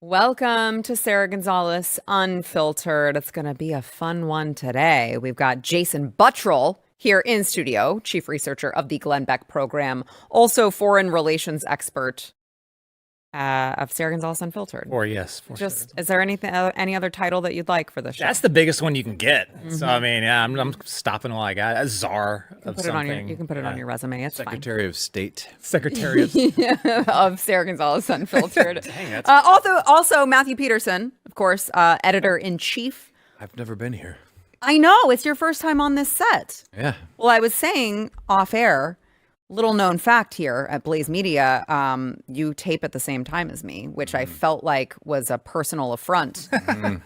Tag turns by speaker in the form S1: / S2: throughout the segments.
S1: Welcome to Sara Gonzales Unfiltered. It's going to be a fun one today. We've got Jason Buttrill here in studio, chief researcher of the Glenn Beck program, also foreign relations expert of Sara Gonzales Unfiltered. Is there any other title that you'd like for the show?
S2: That's the biggest one you can get. So I mean, yeah, I'm stopping while I got it. A czar of something.
S1: You can put it on your resume. It's
S3: Secretary of State.
S2: Secretary of
S1: of Sara Gonzales Unfiltered.
S2: Dang,
S1: also Matthew Peterson, of course, editor in chief.
S3: I've never been here.
S1: I know, it's your first time on this set.
S3: Yeah.
S1: Well, I was saying off air, little known fact here at Blaze Media, you tape at the same time as me, which I felt like was a personal affront.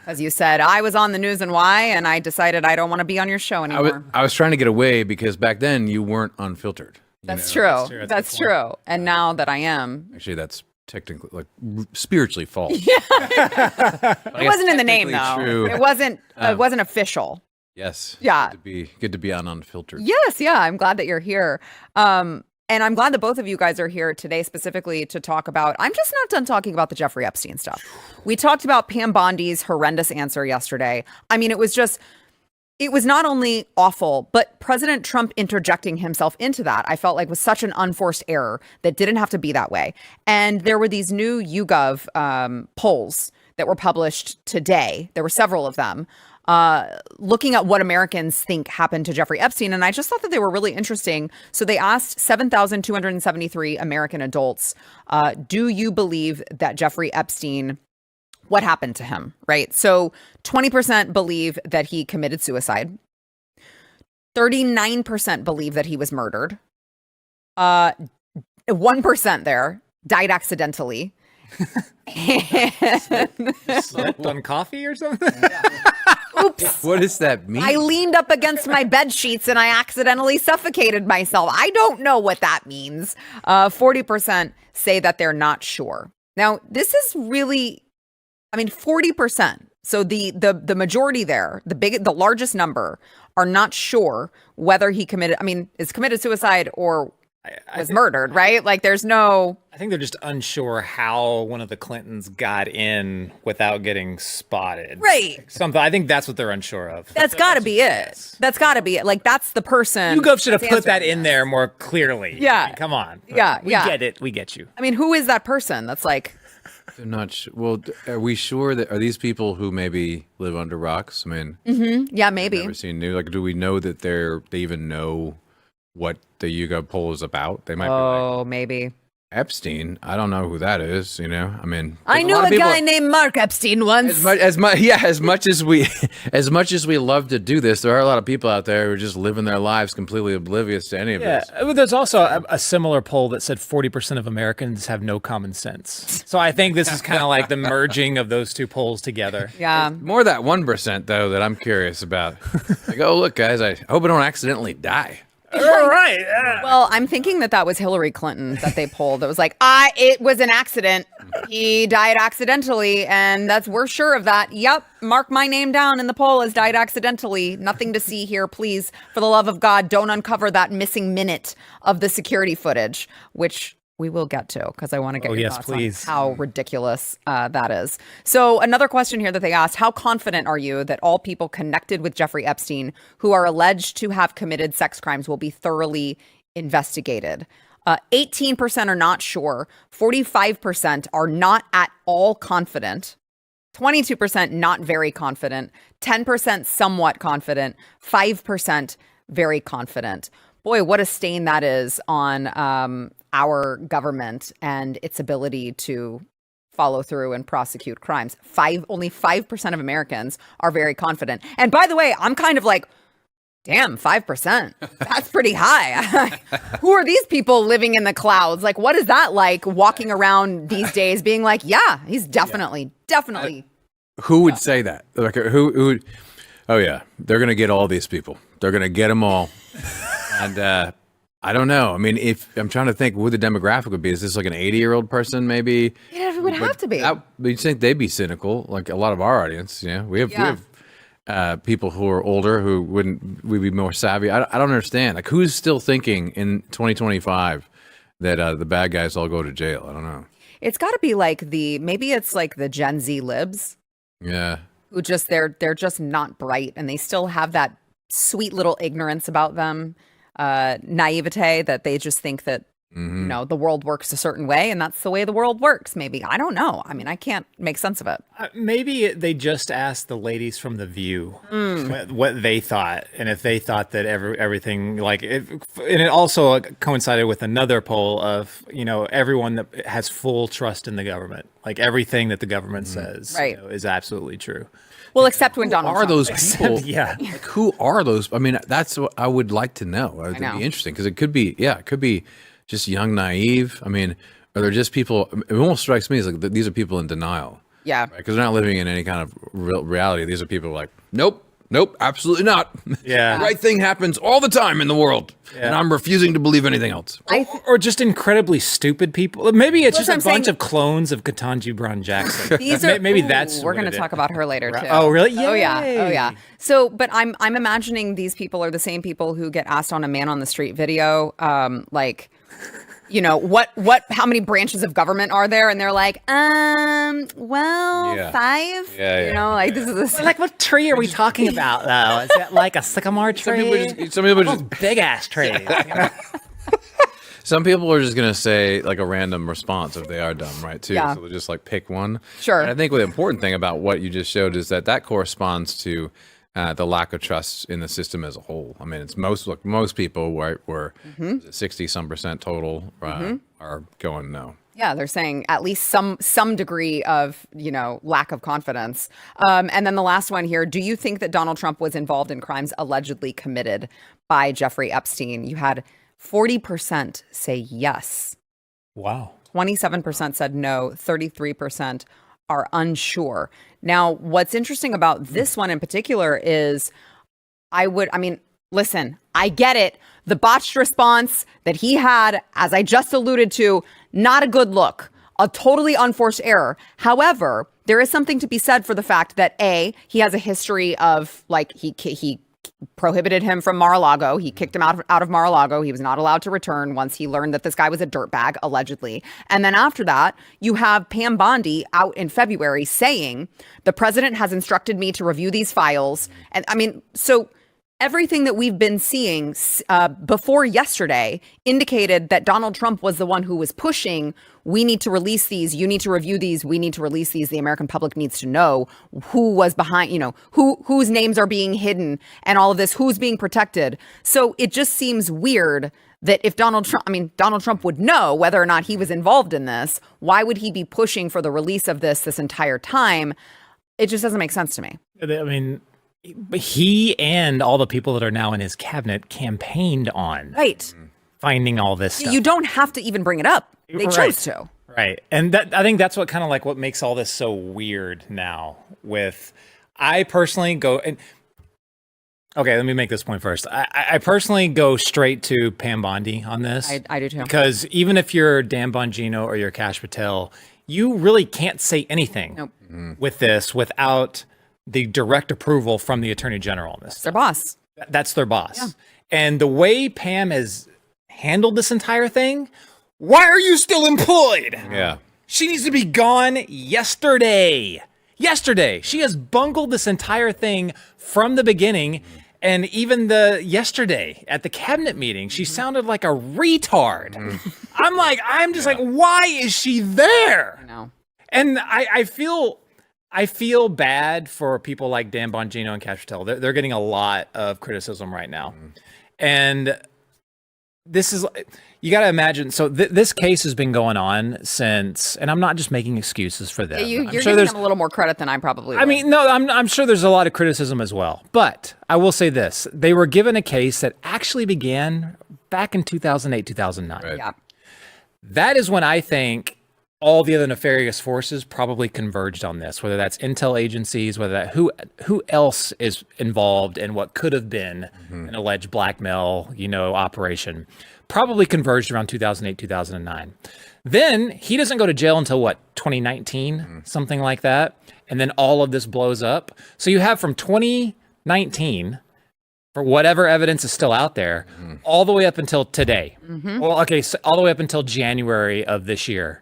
S1: As you said, I was on the News and Why, and I decided I don't want to be on your show anymore.
S3: I was trying to get away because back then you weren't unfiltered.
S1: That's true. That's true. And now that I am.
S3: Actually, that's technically, like, spiritually false.
S1: It wasn't in the name, though.
S3: True.
S1: It wasn't official.
S3: Yes.
S1: Yeah.
S3: Good to be on Unfiltered.
S1: Yes. Yeah. I'm glad that you're here. And I'm glad that both of you guys are here today specifically to talk about, I'm just not done talking about the Jeffrey Epstein stuff. We talked about Pam Bondi's horrendous answer yesterday. I mean, it was not only awful, but President Trump interjecting himself into that, I felt like was such an unforced error that didn't have to be that way. And there were these new YouGov polls that were published today. There were several of them. Looking at what Americans think happened to Jeffrey Epstein. And I just thought that they were really interesting. So they asked 7,273 American adults, do you believe that Jeffrey Epstein, what happened to him, right? So 20% believe that he committed suicide. 39% believe that he was murdered. 1% there died accidentally.
S2: Slept on coffee or something?
S1: Oops.
S3: What does that mean?
S1: I leaned up against my bed sheets and I accidentally suffocated myself. I don't know what that means. 40% say that they're not sure. Now, this is really, 40%. So the majority there, the largest number, are not sure whether he committed suicide or was murdered, right? Like there's no...
S2: I think they're just unsure how one of the Clintons got in without getting spotted.
S1: Right.
S2: Something. I think that's what they're unsure of.
S1: That's got to be it. That's got to be it. Like that's the person.
S2: YouGov should have put that in there more clearly.
S1: Yeah.
S2: I mean, come on.
S1: Yeah.
S2: We get it. We get you.
S1: I mean, who is that person that's like...
S3: I'm not sure. Well, are we sure that, are these people who maybe live under rocks? I mean...
S1: Yeah, maybe.
S3: Never seen news. Like, do we know that they even know what the YouGov poll is about? They might be like,
S1: maybe.
S3: Epstein, I don't know who that is, I mean,
S1: I knew a guy named Mark Epstein once.
S3: As much as we love to do this, there are a lot of people out there who are just living their lives completely oblivious to any of this.
S2: Yeah, there's also a similar poll that said 40% of Americans have no common sense. So I think this is kind of like the merging of those two polls together.
S1: Yeah.
S3: More that 1% though that I'm curious about. Like, oh look, guys, I hope I don't accidentally die.
S2: All right.
S1: Well, I'm thinking that was Hillary Clinton that they polled. That was like, it was an accident. He died accidentally, and we're sure of that. Yep, mark my name down in the poll as died accidentally. Nothing to see here, please. For the love of God, don't uncover that missing minute of the security footage, which we will get to because I want to get your thoughts on how ridiculous that is. So another question here that they asked, how confident are you that all people connected with Jeffrey Epstein who are alleged to have committed sex crimes will be thoroughly investigated? 18% are not sure. 45% are not at all confident. 22% not very confident. 10% somewhat confident. 5% very confident. Boy, what a stain that is on our government and its ability to follow through and prosecute crimes. Only 5% of Americans are very confident. And by the way, I'm kind of like, damn, 5%. That's pretty high. Who are these people living in the clouds? Like, what is that like walking around these days being like, yeah, he's definitely.
S3: Who would say that? Like, who would? Oh yeah, they're gonna get all these people. They're gonna get them all. And I don't know. I mean, if I'm trying to think who the demographic would be. Is this like an 80-year-old person, maybe?
S1: Yeah, it would have to be.
S3: You'd think they'd be cynical, like a lot of our audience. Yeah, we have people who are older who would be more savvy. I don't understand. Like, who's still thinking in 2025 that the bad guys all go to jail? I don't know.
S1: It's got to be like maybe it's like the Gen Z libs
S3: Yeah.
S1: who just they're just not bright, and they still have that sweet little ignorance about them, naivete, that they just think that the world works a certain way, and that's the way the world works. Maybe, I don't know. I mean, I can't make sense of it.
S2: Maybe they just asked the ladies from The View what they thought, and if they thought that everything and it also coincided with another poll of everyone that has full trust in the government, like everything that the government says is absolutely true.
S1: Well, except when Donald Trump.
S3: Are those people?
S2: Yeah.
S3: Like, who are those? I mean, that's what I would like to know. It'd be interesting because it could be just young, naive. I mean, are there just people? It almost strikes me as like these are people in denial.
S1: Yeah.
S3: Because they're not living in any kind of real reality. These are people like, nope, absolutely not.
S2: Yeah.
S3: The right thing happens all the time in the world, and I'm refusing to believe anything else.
S2: Or just incredibly stupid people. Maybe it's just a
S1: I'm
S2: bunch
S1: saying.
S2: of clones of Ketanji Brown Jackson.
S1: Maybe
S2: that's
S1: we're
S2: what
S1: going
S2: it
S1: to
S2: is.
S1: talk about her later too.
S2: Oh, really?
S1: Oh yeah.
S2: Yay.
S1: Oh yeah. So, but I'm imagining these people are the same people who get asked on a man on the street video, how many branches of government are there? And they're like, 5.
S3: Yeah.
S1: This is
S2: Like, what tree are we talking about, though? Is it like a sycamore tree?
S3: Some people just
S2: Big ass trees.
S3: Some people are just going to say like a random response if they are dumb, right? Too.
S1: Yeah.
S3: So they'll just like pick one.
S1: Sure.
S3: And I think the important thing about what you just showed is that corresponds to the lack of trust in the system as a whole. I mean, it's most people were 60% total are going no.
S1: Yeah, they're saying at least some degree of, lack of confidence. And then the last one here, do you think that Donald Trump was involved in crimes allegedly committed by Jeffrey Epstein? You had 40% say yes.
S2: Wow.
S1: 27% said no. 33% are unsure. Now, what's interesting about this one in particular is listen, I get it. The botched response that he had, as I just alluded to, not a good look, a totally unforced error. However, there is something to be said for the fact that he has a history of he prohibited him from Mar-a-Lago. He kicked him out of Mar-a-Lago. He was not allowed to return once he learned that this guy was a dirtbag, allegedly. And then after that, you have Pam Bondi out in February saying, the president has instructed me to review these files. And so everything that we've been seeing before yesterday indicated that Donald Trump was the one who was pushing, we need to release these, you need to review these, we need to release these. The American public needs to know who was behind, whose names are being hidden and all of this, who's being protected. So it just seems weird that if Donald Trump would know whether or not he was involved in this, why would he be pushing for the release of this entire time? It just doesn't make sense to me.
S2: I mean, he and all the people that are now in his cabinet campaigned on finding all this stuff.
S1: You don't have to even bring it up. They chose to.
S2: Right. And I think that's what makes all this so weird now I personally go and okay, let me make this point first. I personally go straight to Pam Bondi on this.
S1: I do too.
S2: Because even if you're Dan Bongino or you're Kash Patel, you really can't say anything with this without the direct approval from the Attorney General on this.
S1: Their boss.
S2: That's their boss. Yeah. And the way Pam has handled this entire thing, why are you still employed?
S3: Yeah.
S2: She needs to be gone yesterday. Yesterday. She has bungled this entire thing from the beginning. And even yesterday at the cabinet meeting, she sounded like a retard. I'm just like, why is she there?
S1: I know.
S2: And I feel bad for people like Dan Bongino and Kash Patel. They're getting a lot of criticism right now. And this is, you got to imagine. So this case has been going on since, and I'm not just making excuses for them.
S1: You're giving them a little more credit than I probably would.
S2: I mean, no, I'm sure there's a lot of criticism as well. But I will say this. They were given a case that actually began back in 2008, 2009.
S3: Right.
S1: Yeah.
S2: That is when I think all the other nefarious forces probably converged on this, whether that's intel agencies, whether that who else is involved in what could have been an alleged blackmail, operation, probably converged around 2008, 2009. Then he doesn't go to jail until 2019, something like that. And then all of this blows up. So you have from 2019, for whatever evidence is still out there, all the way up until today. Well, okay, so all the way up until January of this year.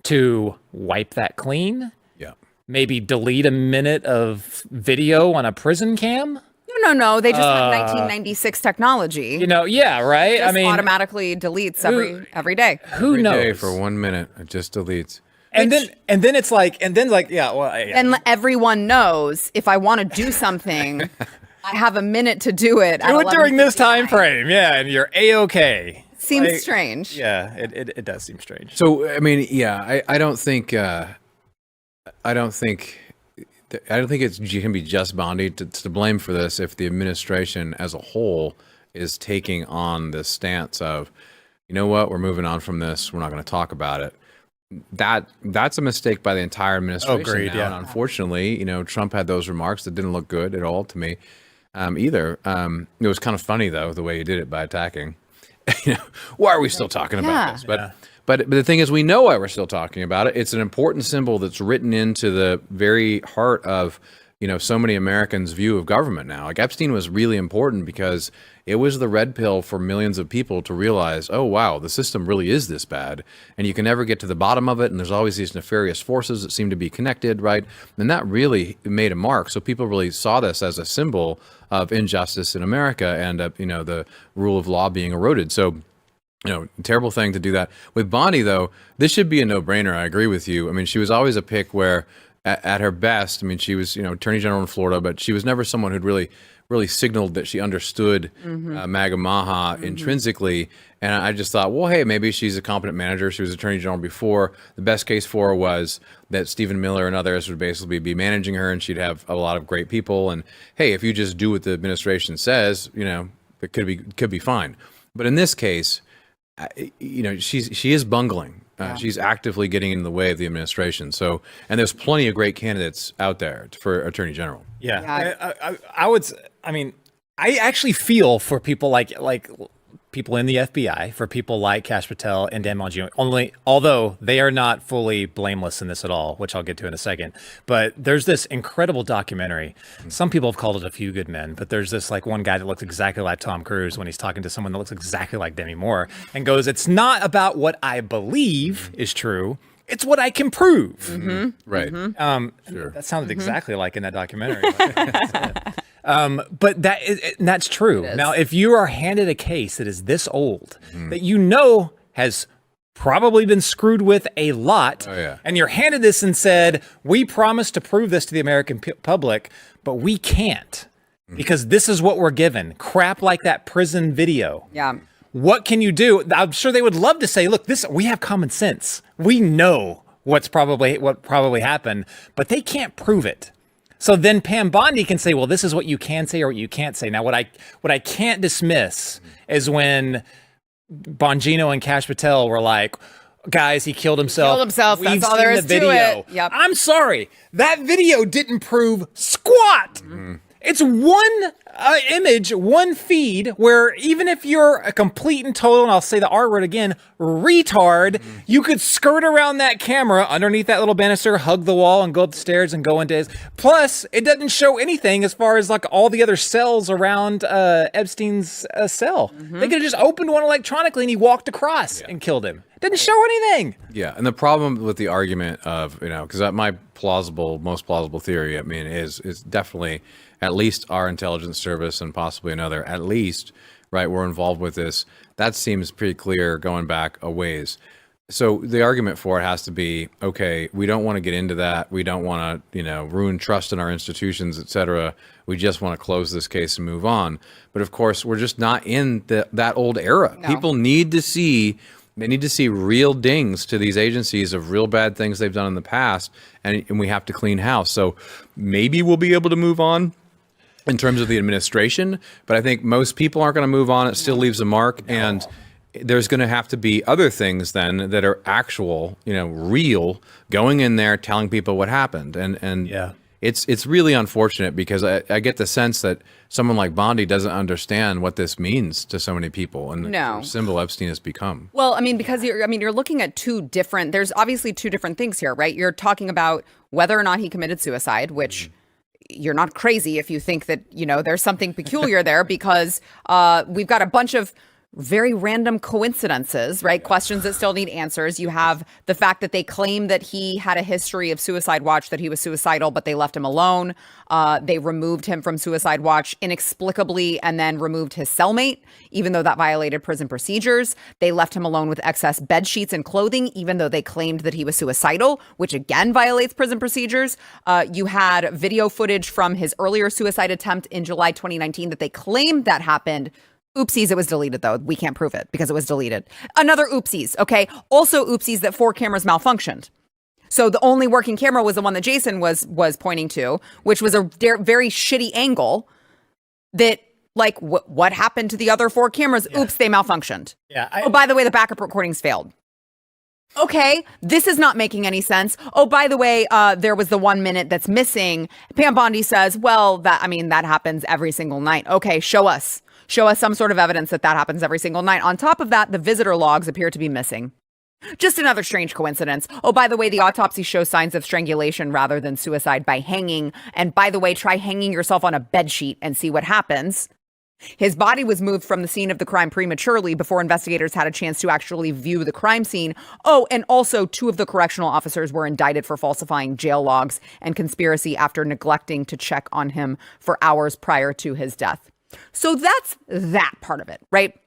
S2: to wipe that clean.
S3: Yeah.
S2: Maybe delete a minute of video on a prison cam.
S1: No. They just have 1996 technology.
S2: Yeah, right.
S1: Just automatically deletes every day.
S2: Who knows?
S3: Every day for 1 minute, it just deletes.
S2: And then it's like, yeah, well, yeah.
S1: And everyone knows if I want to do something, I have a minute to do it.
S2: Do it during this time frame, yeah, and you're A-okay.
S1: Seems strange.
S2: Yeah, it does seem strange.
S3: So I mean, yeah, I don't think it can be just Bondi to blame for this if the administration as a whole is taking on this stance of, you know what, we're moving on from this. We're not going to talk about it. That's a mistake by the entire administration.
S2: Agreed, yeah.
S3: And unfortunately, Trump had those remarks that didn't look good at all to me either. It was kind of funny though the way he did it by attacking. Why are we still talking about this? But the thing is, we know why we're still talking about it. It's an important symbol that's written into the very heart of, so many Americans' view of government now. Like Epstein was really important because it was the red pill for millions of people to realize, oh, wow, the system really is this bad. And you can never get to the bottom of it. And there's always these nefarious forces that seem to be connected, right? And that really made a mark. So people really saw this as a symbol of injustice in America and, the rule of law being eroded. So, terrible thing to do that. With Bondi, though, this should be a no-brainer. I agree with you. I mean, she was always a pick where, at her best, I mean, she was, Attorney General in Florida, but she was never someone who'd really signaled that she understood MAGA Maha intrinsically. And I just thought, well, hey, maybe she's a competent manager. She was Attorney General before. The best case for her was that Stephen Miller and others would basically be managing her, and she'd have a lot of great people. And hey, if you just do what the administration says, it could be fine. But in this case, she is bungling. She's actively getting in the way of the administration. So, and there's plenty of great candidates out there for Attorney General.
S2: Yeah. I actually feel for people like people in the FBI, for people like Kash Patel and Dan Bongino, although they are not fully blameless in this at all, which I'll get to in a second. But there's this incredible documentary. Some people have called it A Few Good Men, but there's this one guy that looks exactly like Tom Cruise when he's talking to someone that looks exactly like Demi Moore and goes, it's not about what I believe is true. It's what I can prove.
S3: Right.
S2: Sure. That sounded exactly like in that documentary. But that's true. Now, if you are handed a case that is this old, that has probably been screwed with a lot, and you're handed this and said, we promise to prove this to the American public, but we can't because this is what we're given. Crap like that prison video.
S1: Yeah.
S2: What can you do? I'm sure they would love to say, look, we have common sense. We know what probably happened, but they can't prove it. So then Pam Bondi can say, well, this is what you can say or what you can't say. Now, what I can't dismiss is when Bongino and Kash Patel were like, guys, he killed himself.
S1: That's all there is to it. Yep.
S2: I'm sorry. That video didn't prove squat. It's one image, one feed where even if you're a complete and total, and I'll say the R word again, retard, you could skirt around that camera underneath that little banister, hug the wall, and go up the stairs and go into his. Plus, it doesn't show anything as far as all the other cells around Epstein's cell. They could have just opened one electronically and he walked across and killed him. Didn't show anything.
S3: Yeah, and the problem with the argument of, because my most plausible theory, is definitely at least our intelligence service and possibly another, at least, right, we're involved with this. That seems pretty clear going back a ways. So the argument for it has to be, okay, we don't want to get into that. We don't want to, ruin trust in our institutions, et cetera. We just want to close this case and move on. But of course, we're just not in that old era.
S1: No.
S3: People need to see real dings to these agencies of real bad things they've done in the past, and we have to clean house. So maybe we'll be able to move on in terms of the administration, but I think most people aren't going to move on. It still leaves a mark, and there's going to have to be other things then that are actual, real, going in there, telling people what happened. And it's really unfortunate because I get the sense that someone like Bondi doesn't understand what this means to so many people and the symbol Epstein has become.
S1: Well, because you're looking at there's obviously two different things here, right? You're talking about whether or not he committed suicide, which you're not crazy if you think that, there's something peculiar there because we've got a bunch of very random coincidences, right? Questions that still need answers. You have the fact that they claim that he had a history of suicide watch, that he was suicidal, but they left him alone. They removed him from suicide watch inexplicably and then removed his cellmate, even though that violated prison procedures. They left him alone with excess bed sheets and clothing, even though they claimed that he was suicidal, which again violates prison procedures. You had video footage from his earlier suicide attempt in July 2019 that they claimed that happened. Oopsies, it was deleted, though. We can't prove it because it was deleted. Another oopsies, okay? Also oopsies that 4 cameras malfunctioned. So the only working camera was the one that Jason was pointing to, which was a very shitty angle that, like, what happened to the other 4 cameras? Yeah. Oops, they malfunctioned.
S2: Yeah.
S1: Oh, by the way, the backup recordings failed. Okay, this is not making any sense. Oh, by the way, there was the 1 minute that's missing. Pam Bondi says, well, that happens every single night. Okay, show us some sort of evidence that happens every single night. On top of that, the visitor logs appear to be missing. Just another strange coincidence. Oh, by the way, the autopsy shows signs of strangulation rather than suicide by hanging. And by the way, try hanging yourself on a bed sheet and see what happens. His body was moved from the scene of the crime prematurely before investigators had a chance to actually view the crime scene. Oh, and also 2 of the correctional officers were indicted for falsifying jail logs and conspiracy after neglecting to check on him for hours prior to his death. So that's that part of it, right?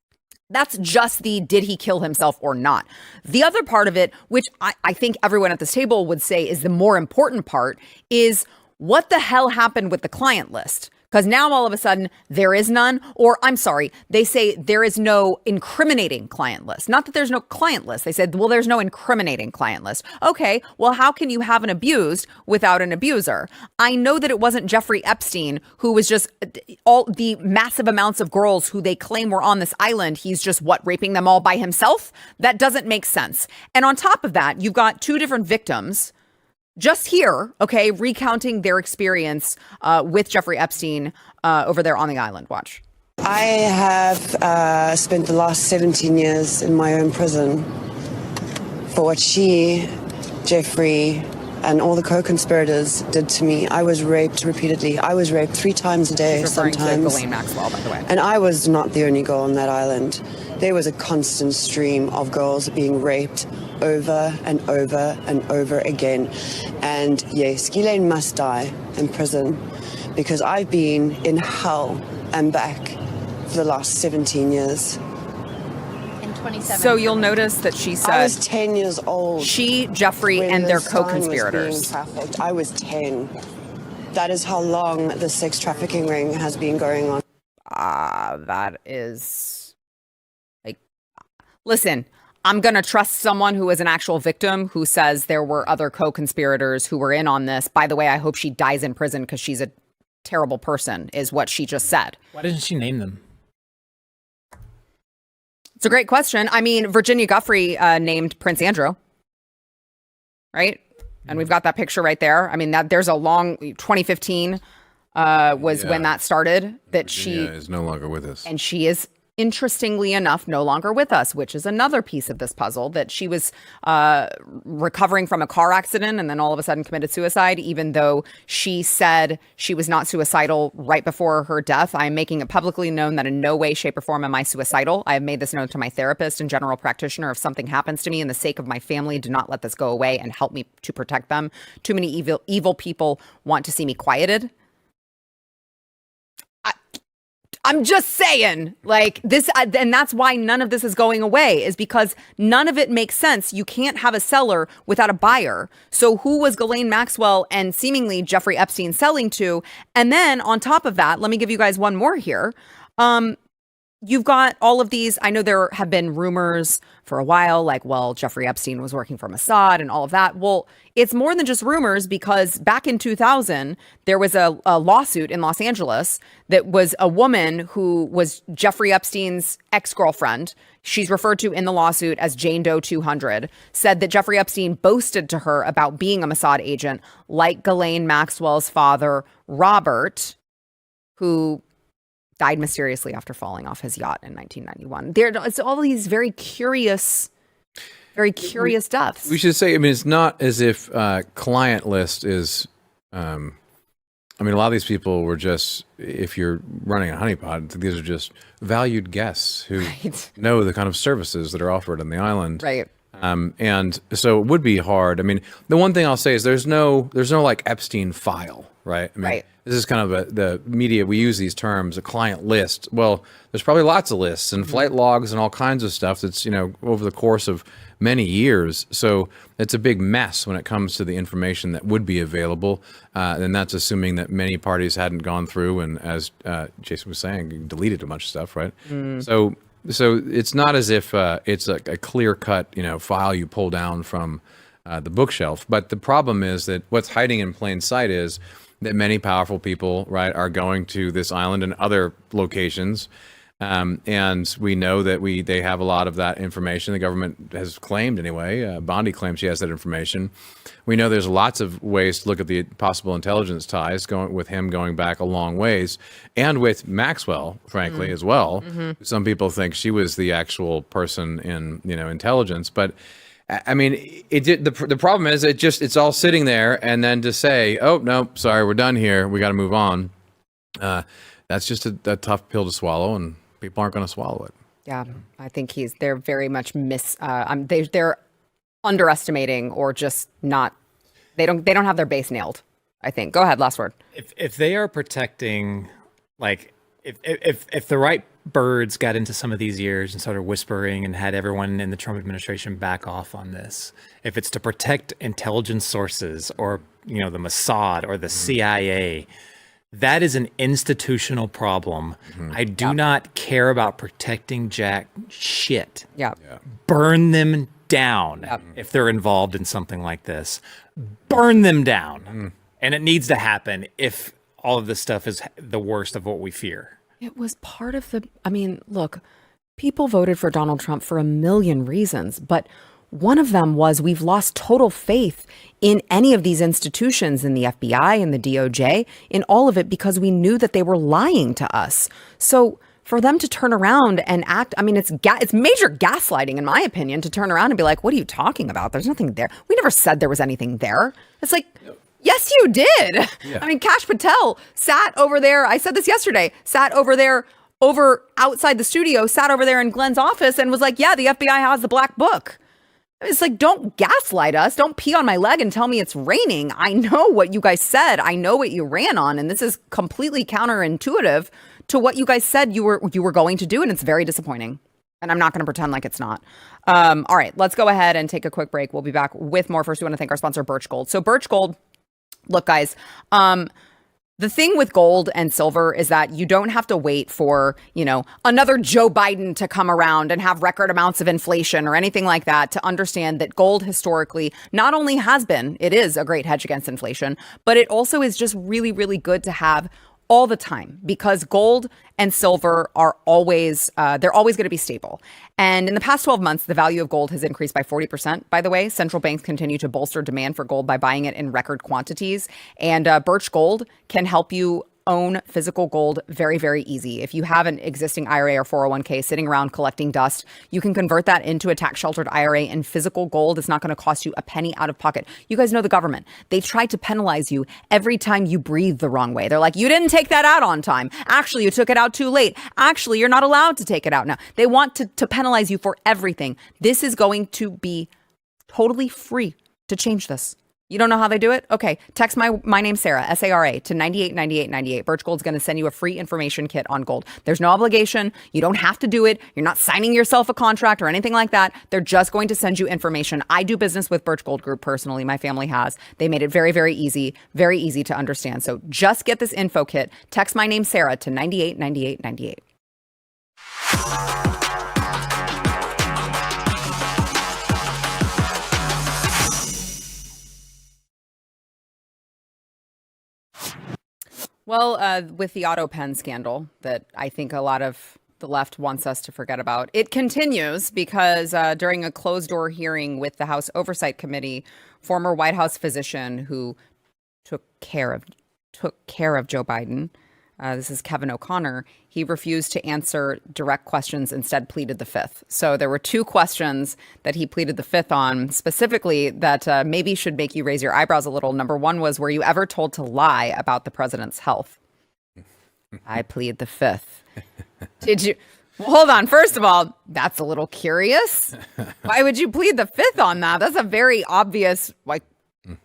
S1: That's just the did he kill himself or not. The other part of it, which I think everyone at this table would say is the more important part, is what the hell happened with the client list? Because now all of a sudden there is none, or I'm sorry, they say there is no incriminating client list. Not that there's no client list. They said, well, there's no incriminating client list. Okay, well, how can you have an abused without an abuser? I know that it wasn't Jeffrey Epstein who was just all the massive amounts of girls who they claim were on this island. He's just raping them all by himself? That doesn't make sense. And on top of that, you've got 2 different victims just here, okay, recounting their experience with Jeffrey Epstein over there on the island. Watch.
S4: I have spent the last 17 years in my own prison for what she, Jeffrey, and all the co-conspirators did to me. I was raped repeatedly. I was raped 3 times a day sometimes.
S1: Referring to Ghislaine Maxwell, by the way.
S4: And I was not the only girl on that island. There was a constant stream of girls being raped over and over and over again. And yes, Ghislaine must die in prison because I've been in hell and back for the last 17 years.
S1: So you'll notice that she said
S4: I was 10 years old.
S1: She, Jeffrey, and their co-conspirators.
S4: I was 10. That is how long the sex trafficking ring has been going on.
S1: That is like, listen, I'm going to trust someone who is an actual victim who says there were other co-conspirators who were in on this. By the way, I hope she dies in prison because she's a terrible person, is what she just said.
S2: Why didn't she name them?
S1: It's a great question. I mean, Virginia Giuffre named Prince Andrew, right? And we've got that picture right there. I mean, that there's a long 2015 was when that started. That
S3: Virginia
S1: she
S3: is no longer with us,
S1: and she is, interestingly enough, no longer with us, which is another piece of this puzzle. That she was recovering from a car accident and then all of a sudden committed suicide, even though she said she was not suicidal right before her death. I am making it publicly known that in no way, shape, or form am I suicidal. I have made this known to my therapist and general practitioner. If something happens to me in the sake of my family, do not let this go away and help me to protect them. Too many evil people want to see me quieted. I'm just saying, like this, and that's why none of this is going away, is because none of it makes sense. You can't have a seller without a buyer. So who was Ghislaine Maxwell and seemingly Jeffrey Epstein selling to? And then on top of that, let me give you guys one more here. You've got all of these. I know there have been rumors for a while, like, well, Jeffrey Epstein was working for Mossad and all of that. Well, it's more than just rumors, because back in 2000, there was a lawsuit in Los Angeles that was a woman who was Jeffrey Epstein's ex-girlfriend. She's referred to in the lawsuit as Jane Doe 200, said that Jeffrey Epstein boasted to her about being a Mossad agent, like Ghislaine Maxwell's father, Robert, who died mysteriously after falling off his yacht in 1991. It's all these very curious deaths.
S3: We should say, I mean, it's not as if client list is I mean, a lot of these people were just, if you're running a honeypot, these are just valued guests who know the kind of services that are offered on the island.
S1: Right.
S3: And so it would be hard. I mean, the one thing I'll say is there's no like Epstein file, right? I mean,
S1: Right.
S3: This is kind of the media, we use these terms, a client list. Well, there's probably lots of lists and flight logs and all kinds of stuff that's, over the course of many years. So it's a big mess when it comes to the information that would be available. And that's assuming that many parties hadn't gone through and, as Jason was saying, deleted a bunch of stuff, right? So it's not as if it's a clear-cut, file you pull down from the bookshelf. But the problem is that what's hiding in plain sight is that many powerful people, right, are going to this island and other locations. And we know that they have a lot of that information. The government has claimed anyway. Bondi claims she has that information. We know there's lots of ways to look at the possible intelligence ties going back a long ways, and with Maxwell, frankly, as well. Some people think she was the actual person in intelligence, but I mean, the problem is it's all sitting there, and then to say, oh no, sorry, we're done here, we got to move on. That's just a tough pill to swallow, and people aren't going to swallow it.
S1: Yeah, I think they're very much they're underestimating or just not. They don't have their base nailed, I think. Go ahead, last word.
S2: If they are protecting, like, if the right birds got into some of these ears and started whispering and had everyone in the Trump administration back off on this, if it's to protect intelligence sources or, the Mossad or the CIA, that is an institutional problem. I do not care about protecting jack shit.
S1: Yeah.
S2: Burn them down if they're involved in something like this. Burn them down. And it needs to happen if all of this stuff is the worst of what we fear.
S1: It was part of look, people voted for Donald Trump for a million reasons, but one of them was we've lost total faith in any of these institutions, in the FBI and the DOJ, in all of it, because we knew that they were lying to us. So for them to turn around and act, it's major gaslighting, in my opinion, to turn around and be like, what are you talking about? There's nothing there. We never said there was anything there. It's like, yes, you did. Yeah. Kash Patel sat over there. I said this yesterday, sat over there outside the studio, sat over there in Glenn's office and was like, yeah, the FBI has the black book. It's like, don't gaslight us. Don't pee on my leg and tell me it's raining. I know what you guys said. I know what you ran on. And this is completely counterintuitive to what you guys said you were going to do. And it's very disappointing. And I'm not going to pretend like it's not. All right, let's go ahead and take a quick break. We'll be back with more. First, we want to thank our sponsor, Birch Gold. So Birch Gold, look, guys, the thing with gold and silver is that you don't have to wait for, another Joe Biden to come around and have record amounts of inflation or anything like that to understand that gold historically not only it is a great hedge against inflation, but it also is just really, really good to have all the time, because gold and silver are always, they're always going to be stable. And in the past 12 months, the value of gold has increased by 40%. By the way, central banks continue to bolster demand for gold by buying it in record quantities. And Birch Gold can help you own physical gold very, very easy. If you have an existing IRA or 401k sitting around collecting dust, you can convert that into a tax-sheltered IRA in physical gold. It's not going to cost you a penny out of pocket. You guys know the government. They try to penalize you every time you breathe the wrong way. They're like, you didn't take that out on time. Actually, you took it out too late. Actually, you're not allowed to take it out now. They want to penalize you for everything. This is going to be totally free to change this. You don't know how they do it? Okay. Text my name, Sara, S-A-R-A, to 989898. Birch Gold's going to send you a free information kit on gold. There's no obligation. You don't have to do it. You're not signing yourself a contract or anything like that. They're just going to send you information. I do business with Birch Gold Group personally. My family has. They made it very, very easy to understand. So just get this info kit. Text my name, Sara, to 989898. Well, with the auto pen scandal that I think a lot of the left wants us to forget about, it continues because during a closed-door hearing with the House Oversight Committee, former White House physician who took care of Joe Biden this is Kevin O'Connor, he refused to answer direct questions, instead pleaded the fifth. So there were two questions that he pleaded the fifth on, specifically that maybe should make you raise your eyebrows a little. Number one was, were you ever told to lie about the president's health? I plead the fifth. Did you? Well, hold on. First of all, that's a little curious. Why would you plead the fifth on that? That's a very obvious, like,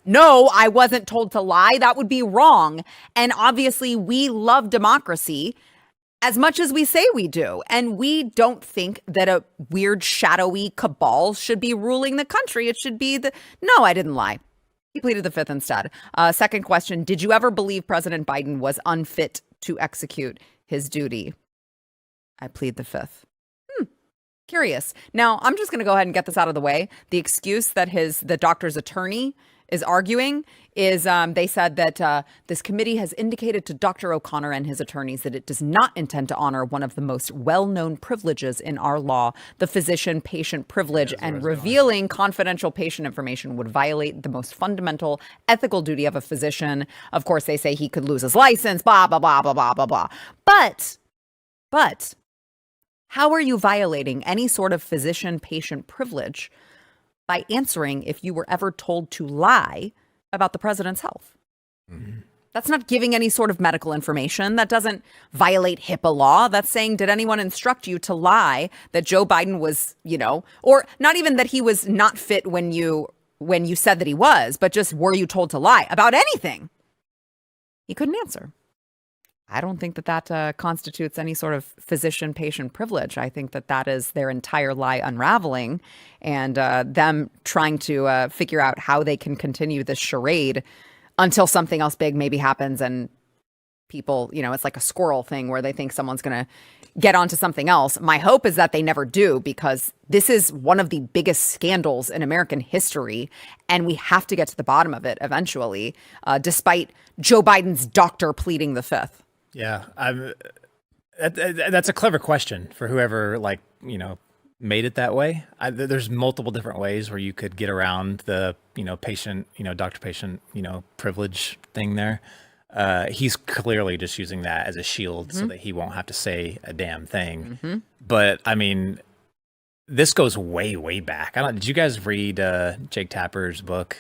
S1: no, I wasn't told to lie. That would be wrong. And obviously, we love democracy as much as we say we do. And we don't think that a weird, shadowy cabal should be ruling the country. It should be no, I didn't lie. He pleaded the fifth instead. Second question, did you ever believe President Biden was unfit to execute his duty? I plead the fifth. Curious. Now, I'm just going to go ahead and get this out of the way. The excuse that the doctor's attorney is arguing is they said that this committee has indicated to Dr. O'Connor and his attorneys that it does not intend to honor one of the most well-known privileges in our law, the physician-patient privilege, and revealing confidential patient information would violate the most fundamental ethical duty of a physician. Of course, they say he could lose his license, blah, blah, blah, blah, blah, blah, blah. But how are you violating any sort of physician-patient privilege by answering if you were ever told to lie about the president's health? That's not giving any sort of medical information. That doesn't violate HIPAA law. That's saying, did anyone instruct you to lie that Joe Biden was, or not even that he was not fit when you said that he was, but just were you told to lie about anything? He couldn't answer. I don't think that constitutes any sort of physician-patient privilege. I think that is their entire lie unraveling and them trying to figure out how they can continue this charade until something else big maybe happens and people, it's like a squirrel thing where they think someone's going to get onto something else. My hope is that they never do, because this is one of the biggest scandals in American history, and we have to get to the bottom of it eventually, despite Joe Biden's doctor pleading the fifth.
S2: Yeah, that's a clever question for whoever made it that way. There's multiple different ways where you could get around the patient doctor-patient privilege thing there. He's clearly just using that as a shield so that he won't have to say a damn thing. But I mean, this goes way back. Did you guys read Jake Tapper's book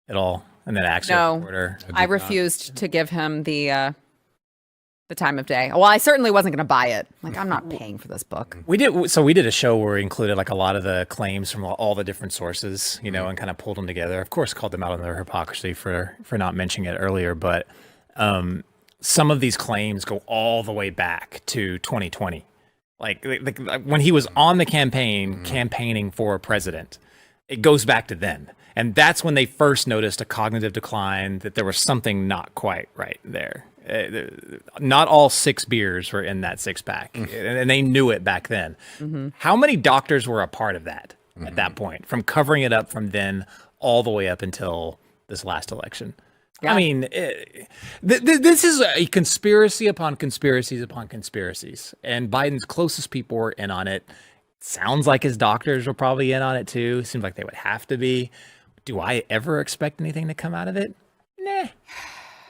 S2: at all? And then Axios reporter.
S1: I refused to give him the time of day. Well, I certainly wasn't going to buy it. I'm not paying for this book.
S2: We did a show where we included a lot of the claims from all the different sources, and kind of pulled them together. Of course, called them out on their hypocrisy for not mentioning it earlier. But some of these claims go all the way back to 2020, like when he was on the campaigning for president. It goes back to then. And that's when they first noticed a cognitive decline, that there was something not quite right there. Not all 6 beers were in that 6-pack, and they knew it back then. How many doctors were a part of that at that point, from covering it up from then all the way up until this last election? Yeah. I mean, this is a conspiracy upon conspiracies upon conspiracies, and Biden's closest people were in on it. Sounds like his doctors were probably in on it too. Seems like they would have to be. Do I ever expect anything to come out of it? Nah,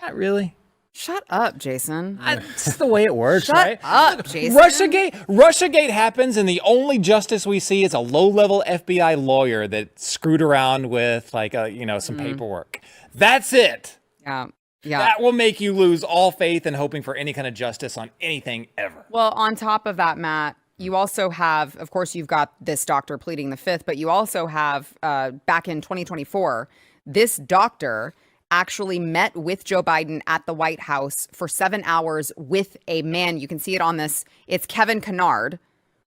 S2: not really.
S1: Shut up, Jason.
S2: That's the way it works, right?
S1: Shut up, Jason.
S2: Russiagate happens, and the only justice we see is a low-level FBI lawyer that screwed around with some paperwork. That's it.
S1: Yeah.
S2: That will make you lose all faith in hoping for any kind of justice on anything ever.
S1: Well, on top of that, Matt, you also have, of course, you've got this doctor pleading the fifth, but you also have, back in 2024, this doctor actually met with Joe Biden at the White House for 7 hours with a man. You can see it on this. It's Kevin Kennard,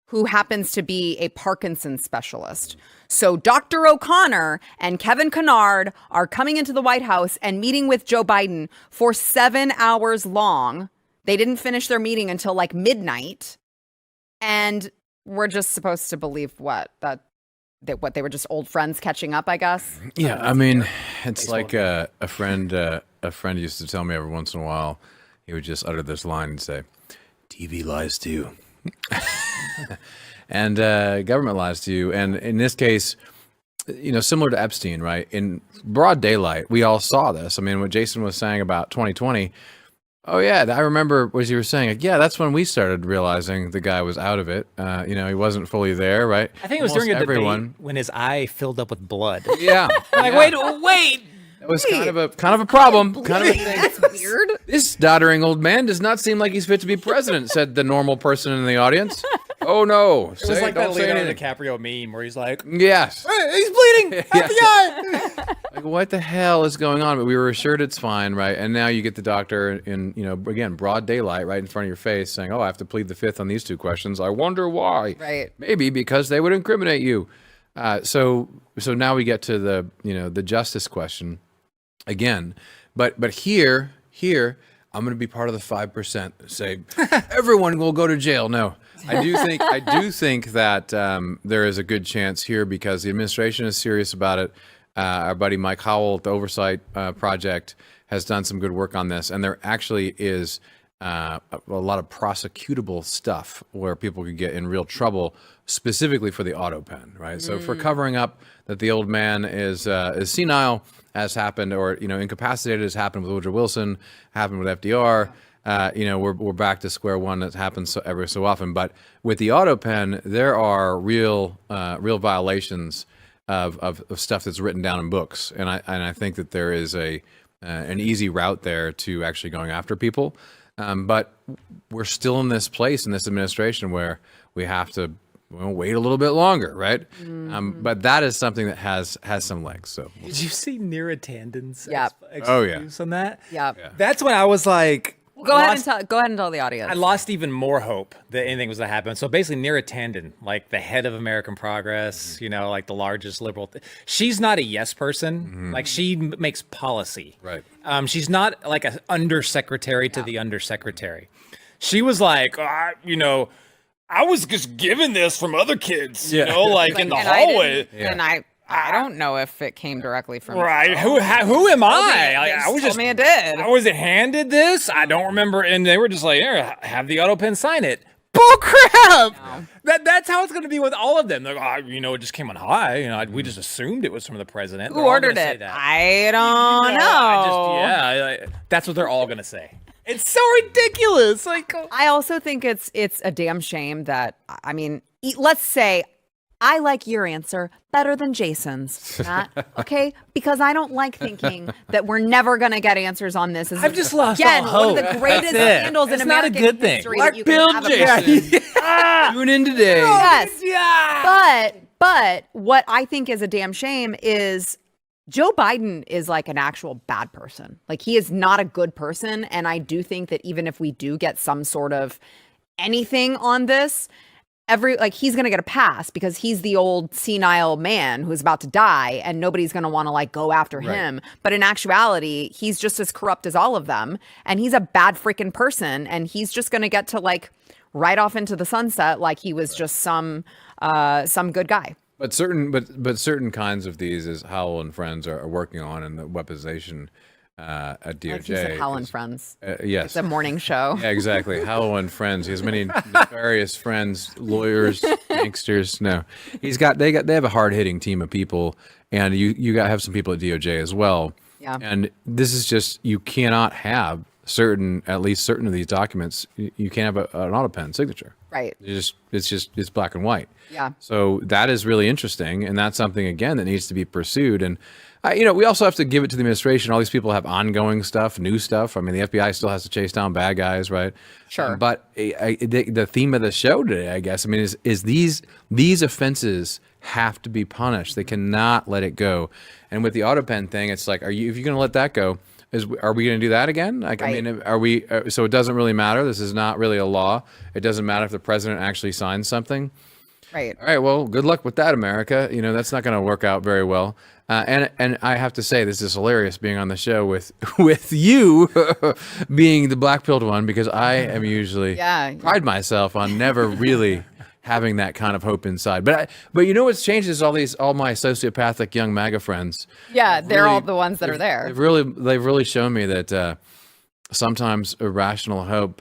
S1: who happens to be a Parkinson's specialist. So Dr. O'Connor and Kevin Kennard are coming into the White House and meeting with Joe Biden for 7 hours long. They didn't finish their meeting until midnight. And we're just supposed to believe that they were just old friends catching up, I guess.
S3: Yeah, I mean, it's like a friend used to tell me every once in a while. He would just utter this line and say, "TV lies to you," and government lies to you. And in this case, similar to Epstein, right? In broad daylight, we all saw this. I mean, what Jason was saying about 2020. Oh yeah, I remember what you were saying. Like, yeah, that's when we started realizing the guy was out of it. He wasn't fully there, right?
S2: I think it was
S3: Almost
S2: during a
S3: everyone.
S2: debate when his eye filled up with blood.
S3: Yeah,
S2: Like,
S3: yeah.
S2: wait.
S3: It was kind of a problem. Kind of a thing.
S1: That's weird.
S3: This doddering old man does not seem like he's fit to be president," said the normal person in the audience. Oh no!
S2: It was like that Leonardo DiCaprio meme where he's like,
S3: Yes.
S2: "Hey, he's bleeding. Half the eye."
S3: Like, what the hell is going on? But we were assured it's fine, right? And now you get the doctor in, again, broad daylight, right in front of your face, saying, "Oh, I have to plead the fifth on these two questions. I wonder why."
S1: Right.
S3: Maybe because they would incriminate you. So now we get to the justice question again. But here, I'm going to be part of the 5%. Say everyone will go to jail. No, I do think that there is a good chance here because the administration is serious about it. Our buddy Mike Howell at the Oversight Project has done some good work on this, and there actually is a lot of prosecutable stuff where people could get in real trouble, specifically for the auto pen, right? So for covering up that the old man is senile, as happened, or incapacitated, as happened with Woodrow Wilson, happened with FDR. We're back to square one. That happens every so often. But with the auto pen, there are real violations of stuff that's written down in books, and I think that there is an easy route there to actually going after people. But we're still in this place in this administration where we have to wait a little bit longer, right? But that is something that has some legs. So
S2: Did you see Neera Tanden's
S3: Oh,
S2: on that?
S1: Yep.
S2: That's when I was like,
S1: Go ahead and tell the audience.
S2: I lost even more hope that anything was going to happen. So basically, Neera Tanden, like the head of American Progress, like the largest liberal, she's not a yes person. Like she makes policy.
S3: Right.
S2: She's not like an undersecretary to the undersecretary. She was like, I was just given this from other kids, like in the hallway.
S1: And I don't know if it came directly from
S2: Right. Who am I? I was just.
S1: Told me it did.
S2: I was handed this. I don't remember. And they were just like, here, have the auto pen sign it. Bull crap. No. That's how it's going to be with all of them. They're like, it just came on high. We just assumed it was from the president.
S1: Who ordered it? I don't know.
S2: That's what they're all going to say. It's so ridiculous. Like,
S1: I also think it's a damn shame that, let's say I like your answer better than Jason's, Matt, okay? Because I don't like thinking that we're never going to get answers on this.
S2: I've just lost
S1: again,
S2: all hope.
S1: one of the greatest scandals in American history.
S2: Black pill Jason.
S3: Tune in today.
S1: Yes.
S2: Yeah.
S1: But what I think is a damn shame is Joe Biden is like an actual bad person. Like he is not a good person. And I do think that even if we do get some sort of anything on this, he's going to get a pass because he's the old senile man who's about to die and nobody's going to want to go after him. But in actuality, he's just as corrupt as all of them. And he's a bad freaking person. And he's just going to get to right off into the sunset like he was just some good guy.
S3: But certain kinds of these, as Howell and friends are working on, and the weaponization at DOJ.
S1: He said Howell and Friends.
S3: Yes.
S1: It's a morning show.
S3: Yeah, exactly. Howell and friends. He has many nefarious friends, lawyers, gangsters. No, they have a hard hitting team of people, and you got to have some people at DOJ as well.
S1: Yeah.
S3: And this is just, you cannot have at least certain of these documents. You can't have an auto pen signature.
S1: Right.
S3: It's black and white.
S1: Yeah.
S3: So that is really interesting, and that's something again that needs to be pursued. And we also have to give it to the administration. All these people have ongoing stuff, new stuff. I mean, the FBI still has to chase down bad guys, right?
S1: Sure.
S3: But the theme of the show today, I guess, is these offenses have to be punished. They cannot let it go. And with the auto pen thing, it's like, if you're going to let that go, are we going to do that again?
S1: Right.
S3: Are we? So it doesn't really matter. This is not really a law. It doesn't matter if the president actually signs something.
S1: Right.
S3: All right. Well, good luck with that, America. That's not going to work out very well. And I have to say, this is hilarious being on the show with you being the black pilled one, because I am usually pride myself on never really having that kind of hope inside. But what's changed is all my sociopathic young MAGA friends.
S1: Yeah, they're all the ones that are there.
S3: They've really shown me that sometimes irrational hope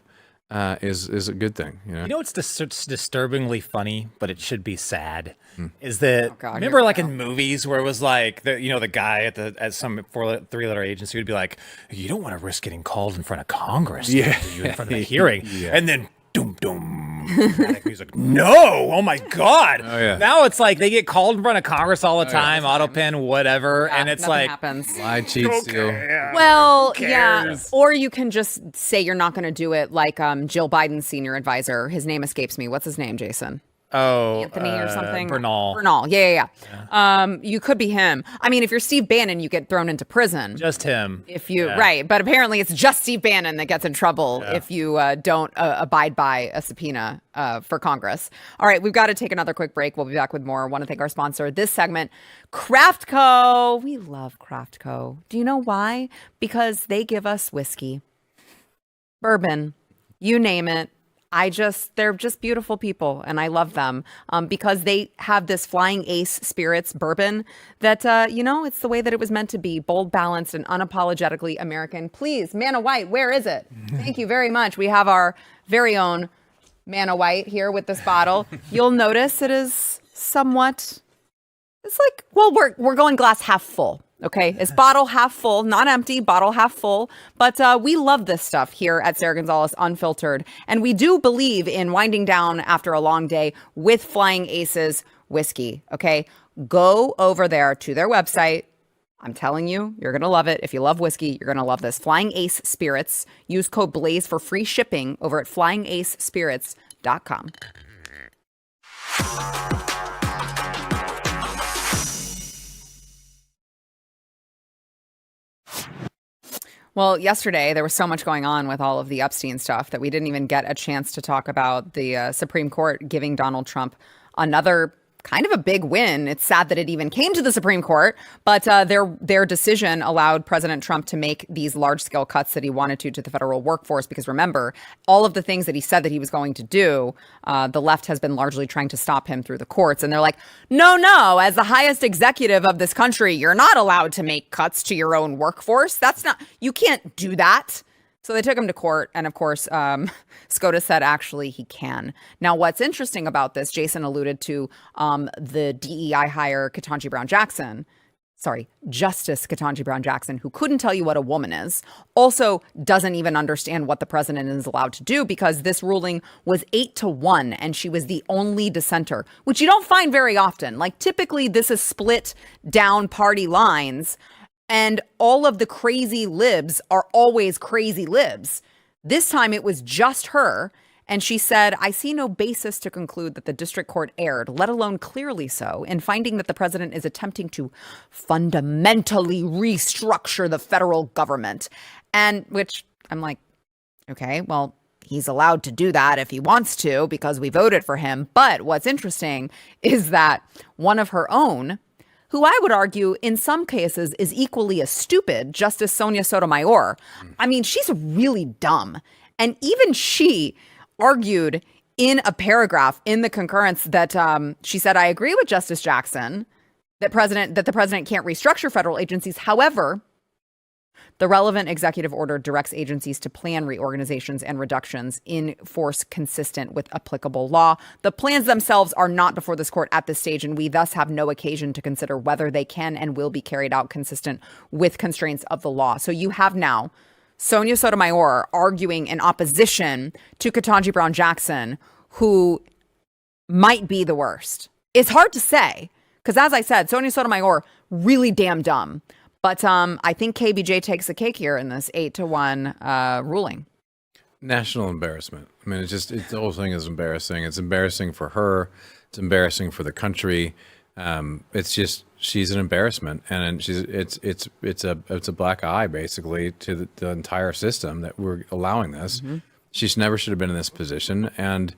S3: is a good thing.
S2: You know what's disturbingly funny, but it should be sad, is that
S1: God,
S2: remember
S1: here we
S2: like
S1: go.
S2: in movies where it was like the guy at some 3-letter agency would be like, you don't want to risk getting called in front of Congress,
S3: Yeah.
S2: you in front of a hearing,
S3: Yeah.
S2: and then doom dramatic music. No, oh my God.
S3: Oh, yeah.
S2: Now it's like they get called in front of Congress all the time, auto pen, whatever, and it's
S1: Nothing
S2: like
S1: happens.
S3: Lie, cheat, steal.
S1: Well, yeah.
S2: cares?
S1: Or you can just say you're not going to do it like Jill Biden's senior advisor. His name escapes me. What's his name, Jason? Anthony or something?
S2: Bernal.
S1: Bernal. Yeah. You could be him. I mean, if you're Steve Bannon, you get thrown into prison.
S2: Just him.
S1: If you
S2: Yeah.
S1: right, but apparently it's just Steve Bannon that gets in trouble if you don't abide by a subpoena for Congress. All right, we've got to take another quick break. We'll be back with more. I want to thank our sponsor this segment, Craftco. We love Craftco. Do you know why? Because they give us whiskey, bourbon, you name it. They're just beautiful people, and I love them because they have this Flying Ace Spirits bourbon that, it's the way that it was meant to be, bold, balanced, and unapologetically American. Please, Manna White, where is it? Thank you very much. We have our very own Manna White here with this bottle. You'll notice it is somewhat, it's like, well, we're going glass half full. Okay, it's bottle half full, not empty, bottle half full. But we love this stuff here at Sara Gonzales Unfiltered. And we do believe in winding down after a long day with Flying Aces whiskey. Okay, go over there to their website. I'm telling you, you're going to love it. If you love whiskey, you're going to love this. Flying Ace Spirits. Use code BLAZE for free shipping over at flyingacespirits.com. Well, yesterday there was so much going on with all of the Epstein stuff that we didn't even get a chance to talk about the Supreme Court giving Donald Trump another kind of a big win. It's sad that it even came to the Supreme Court, but their decision allowed President Trump to make these large-scale cuts that he wanted to the federal workforce. Because remember, all of the things that he said that he was going to do, the left has been largely trying to stop him through the courts. And they're like, no, as the highest executive of this country, you're not allowed to make cuts to your own workforce. You can't do that. So they took him to court, and of course, SCOTUS said actually he can. Now, what's interesting about this, Jason alluded to the DEI hire Justice Ketanji Brown Jackson, who couldn't tell you what a woman is, also doesn't even understand what the president is allowed to do because this ruling was 8-1 and she was the only dissenter, which you don't find very often. Like typically this is split down party lines. And all of the crazy libs are always crazy libs. This time it was just her. And she said, I see no basis to conclude that the district court erred, let alone clearly so, in finding that the president is attempting to fundamentally restructure the federal government. And which I'm like, okay, well, he's allowed to do that if he wants to because we voted for him. But what's interesting is that one of her own, who I would argue in some cases is equally as stupid, Justice Sonia Sotomayor. I mean, she's really dumb. And even she argued in a paragraph in the concurrence that she said, I agree with Justice Jackson that the president can't restructure federal agencies. However, the relevant executive order directs agencies to plan reorganizations and reductions in force consistent with applicable law. The plans themselves are not before this court at this stage, and we thus have no occasion to consider whether they can and will be carried out consistent with constraints of the law. So you have now Sonia Sotomayor arguing in opposition to Ketanji Brown Jackson, who might be the worst. It's hard to say, because as I said, Sonia Sotomayor, really damn dumb. But I think KBJ takes the cake here in this 8-1 ruling.
S3: National embarrassment. I mean, the whole thing is embarrassing. It's embarrassing for her. It's embarrassing for the country. She's an embarrassment, and it's a black eye basically to the entire system that we're allowing this. Mm-hmm. She never should have been in this position, and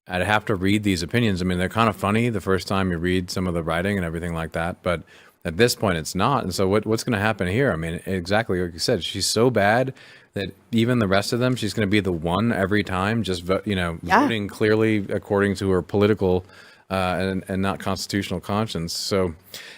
S3: I'd have to read these opinions. I mean, they're kind of funny the first time you read some of the writing and everything like that, but at this point, it's not. And so what's going to happen here? I mean, exactly like you said, she's so bad that even the rest of them, she's going to be the one every time, just voting clearly according to her political and not constitutional conscience. So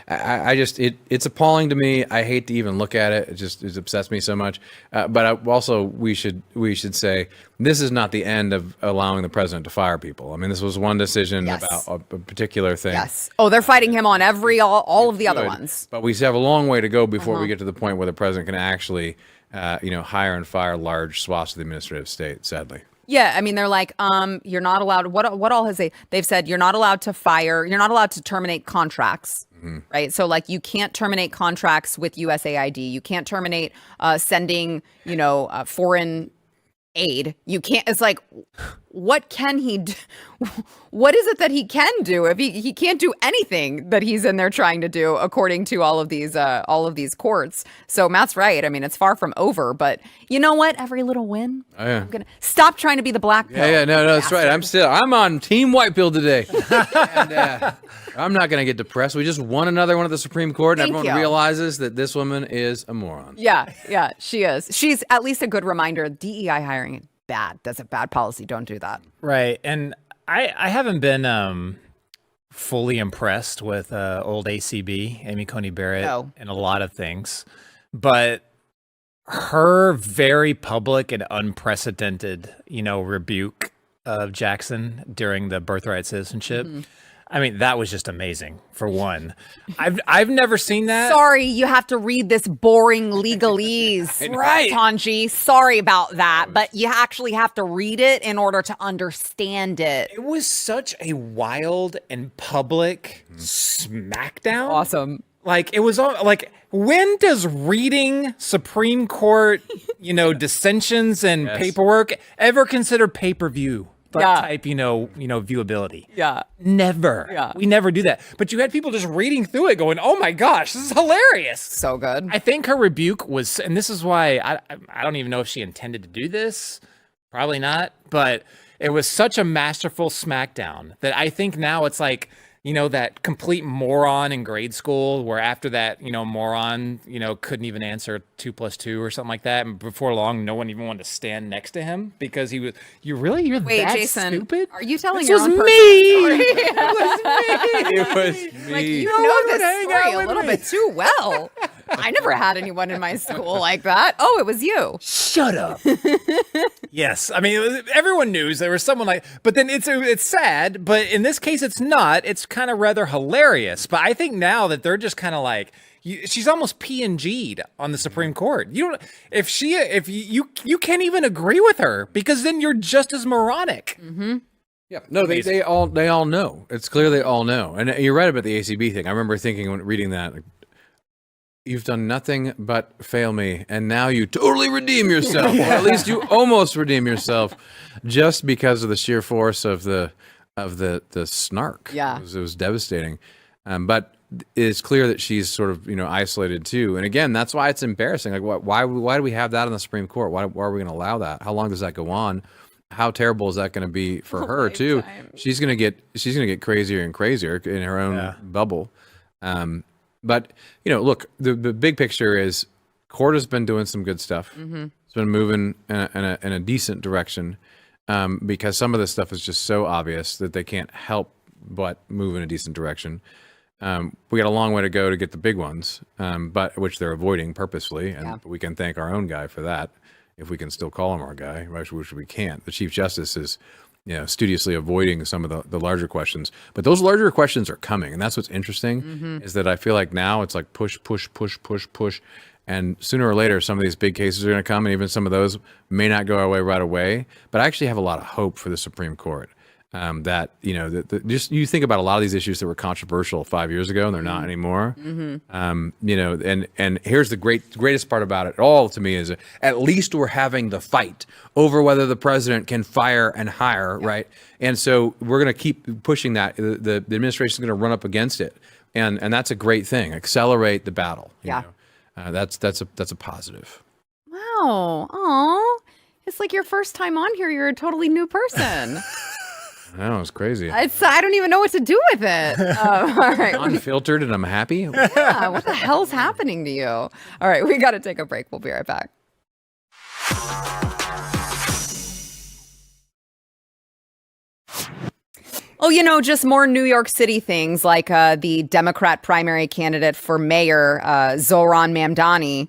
S3: I just it's appalling to me. I hate to even look at it. It upsets me so much. But we should say this is not the end of allowing the president to fire people. I mean, this was one decision about a particular thing.
S1: Yes. Oh, they're fighting him on all of the other ones.
S3: But we have a long way to go before we get to the point where the president can actually, hire and fire large swaths of the administrative state. Sadly.
S1: Yeah, I mean, they're like, you're not allowed. What all has they've said? You're not allowed to fire. You're not allowed to terminate contracts, right? So, like, you can't terminate contracts with USAID. You can't terminate sending, foreign aid. You can't. It's like, what can he do? What is it that he can do if he can't do anything that he's in there trying to do, according to all of these courts? So Matt's right. I mean, it's far from over, but you know what? Every little win.
S3: Oh, yeah.
S1: I'm gonna stop trying to be the black pill.
S3: Yeah, no, that's right. I'm on Team White Pill today, and I'm not going to get depressed. We just won another one at the Supreme Court, and everyone realizes that this woman is a moron.
S1: Yeah, she is. She's at least a good reminder. DEI hiring is bad. That's a bad policy. Don't do that.
S2: Right, and I haven't been fully impressed with old ACB, Amy Coney Barrett, in a lot of things, but her very public and unprecedented, rebuke of Jackson during the birthright citizenship. I mean, that was just amazing, for one. I've never seen that.
S1: Sorry, you have to read this boring legalese.
S2: Right.
S1: Ketanji, sorry about that, but you actually have to read it in order to understand it.
S2: It was such a wild and public smackdown.
S1: Awesome.
S2: Like, it was all, like, when does reading Supreme Court, dissensions and paperwork ever consider pay-per-view? Type, viewability.
S1: Yeah.
S2: Never.
S1: Yeah.
S2: We never do that. But you had people just reading through it going, oh my gosh, this is hilarious.
S1: So good.
S2: I think her rebuke was, and this is why I don't even know if she intended to do this. Probably not. But it was such a masterful smackdown that I think now it's like, that complete moron in grade school where after that, moron, couldn't even answer 2 + 2 or something like that. And before long, no one even wanted to stand next to him because he was, you're
S1: Wait,
S2: that
S1: Jason,
S2: stupid?
S1: are you telling
S2: This
S1: your
S2: was
S1: own
S2: me.
S1: It
S3: was me.
S1: Like, you know this story a little bit too well. I never had anyone in my school like that. Oh, it was you.
S2: Shut up. Yes. I mean, everyone knew there was someone like, but then it's sad, but in this case, it's not. It's kind of rather hilarious. But I think now that they're just kind of like, she's almost P&G'd on the Supreme Court. You can't even agree with her because then you're just as moronic.
S1: Mm-hmm.
S3: Yeah, no, they all know. It's clear they all know. And you're right about the ACB thing. I remember thinking when reading that, like, you've done nothing but fail me, and now you totally redeem yourself, or at least you almost redeem yourself, just because of the sheer force of the snark.
S1: Yeah,
S3: it was devastating. But it's clear that she's sort of isolated too. And again, that's why it's embarrassing. Like, why do we have that in the Supreme Court? Why are we going to allow that? How long does that go on? How terrible is that going to be for her too? She's going to get crazier and crazier in her own bubble. But look, the big picture is court has been doing some good stuff. Mm-hmm. It's been moving in a decent direction because some of this stuff is just so obvious that they can't help but move in a decent direction. We got a long way to go to get the big ones, but which they're avoiding purposefully, and we can thank our own guy for that, if we can still call him our guy, which we can't. The Chief Justice is studiously avoiding some of the larger questions. But those larger questions are coming. And that's what's interesting, is that I feel like now it's like push. And sooner or later, some of these big cases are going to come, and even some of those may not go our way right away. But I actually have a lot of hope for the Supreme Court. That just you think about a lot of these issues that were controversial 5 years ago, and they're not anymore. And here's the greatest part about it all to me is at least we're having the fight over whether the president can fire and hire, right? And so we're going to keep pushing that. The administration is going to run up against it, and that's a great thing. Accelerate the battle. You know? That's a positive.
S1: Wow. Aw. It's like your first time on here. You're a totally new person.
S3: I know, it's crazy.
S1: I don't even know what to do with it. All right.
S3: Unfiltered, and I'm happy.
S1: Yeah, what the hell's happening to you? All right, we got to take a break. We'll be right back. Oh, just more New York City things like the Democrat primary candidate for mayor, Zohran Mamdani,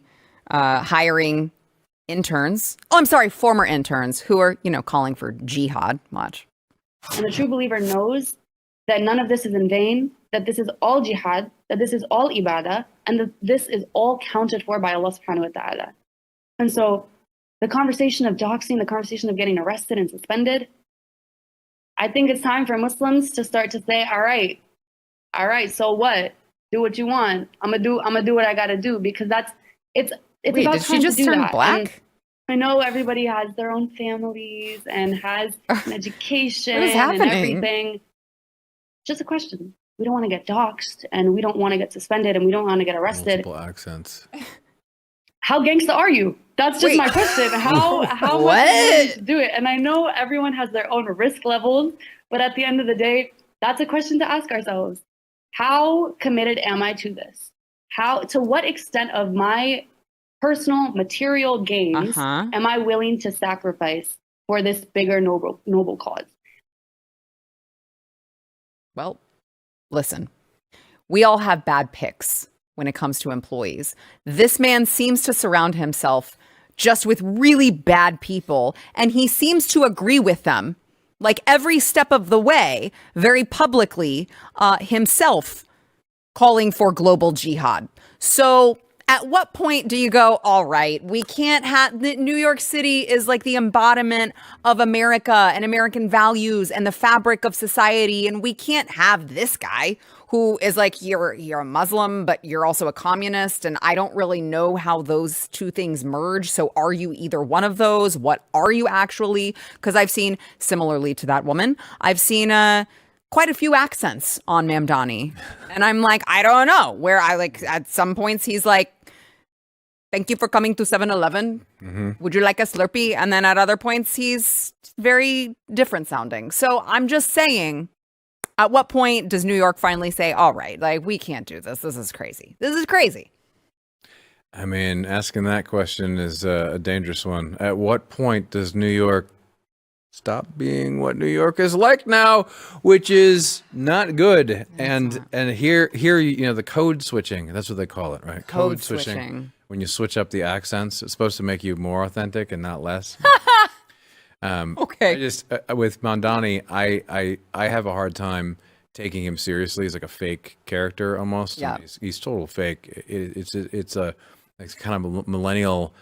S1: hiring interns. Oh, I'm sorry, former interns who are, calling for jihad. Watch.
S5: And the true believer knows that none of this is in vain, that this is all jihad, that this is all ibadah, and that this is all counted for by Allah subhanahu wa ta'ala. And so the conversation of doxing, the conversation of getting arrested and suspended, I think it's time for Muslims to start to say, all right, so what? Do what you want. I'm gonna do what I gotta do, because it's
S1: Wait,
S5: about
S1: did
S5: time
S1: she just
S5: to do
S1: turn
S5: that.
S1: black?
S5: And I know everybody has their own families and has an education
S1: What is
S5: and
S1: happening?
S5: everything. Just a question. We don't want to get doxxed, and we don't want to get suspended, and we don't want to get arrested.
S3: Multiple accents.
S5: How gangsta are you? That's just
S1: Wait.
S5: my question. How much are you
S1: What?
S5: willing to do it? And I know everyone has their own risk levels, but at the end of the day, that's a question to ask ourselves. How committed am I to this? To what extent of my personal material gains am I willing to sacrifice for this bigger noble cause?
S1: Well, listen, we all have bad picks when it comes to employees. This man seems to surround himself just with really bad people, and he seems to agree with them, like every step of the way, very publicly, himself calling for global jihad. So at what point do you go, all right, we can't have, New York City is like the embodiment of America and American values and the fabric of society, and we can't have this guy who is like, you're a Muslim, but you're also a communist, and I don't really know how those two things merge. So are you either one of those? What are you actually? Because I've seen, similarly to that woman, I've seen quite a few accents on Mamdani. And I'm like, I don't know. Where I like, at some points, he's like, thank you for coming to 7-Eleven. Would you like a Slurpee? And then at other points, he's very different sounding. So I'm just saying, at what point does New York finally say, all right, like, we can't do this. This is crazy. This is crazy.
S3: I mean, asking that question is a dangerous one. At what point does New York stop being what New York is like now, which is not good? And here, the code switching, that's what they call it, right?
S1: Code switching.
S3: When you switch up the accents, it's supposed to make you more authentic and not less.
S1: Okay.
S3: I just with Mamdani, I have a hard time taking him seriously. He's like a fake character almost.
S1: Yeah.
S3: He's total fake. It's kind of a millennial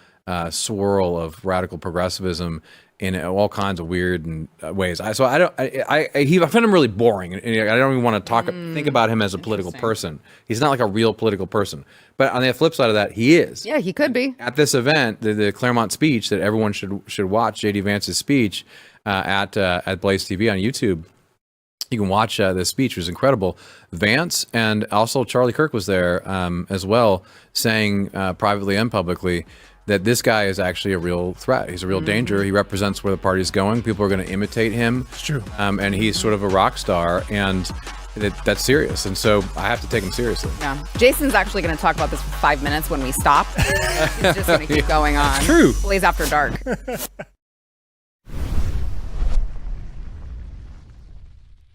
S3: swirl of radical progressivism in all kinds of weird ways. I find him really boring, and I don't even want to think about him as a political person. He's not like a real political person. But on the flip side of that, he is.
S1: Yeah, he could be.
S3: At this event, the Claremont speech that everyone should watch, J.D. Vance's speech at Blaze TV on YouTube. You can watch this speech. It was incredible. Vance and also Charlie Kirk was there as well, saying privately and publicly that this guy is actually a real threat. He's a real danger. He represents where the party's going. People are going to imitate him.
S6: It's true.
S3: And he's sort of a rock star, and that's serious. And so I have to take him seriously.
S1: Yeah. Jason's actually going to talk about this for 5 minutes when we stop. He's just going to keep going on.
S6: True.
S1: Blaze After Dark.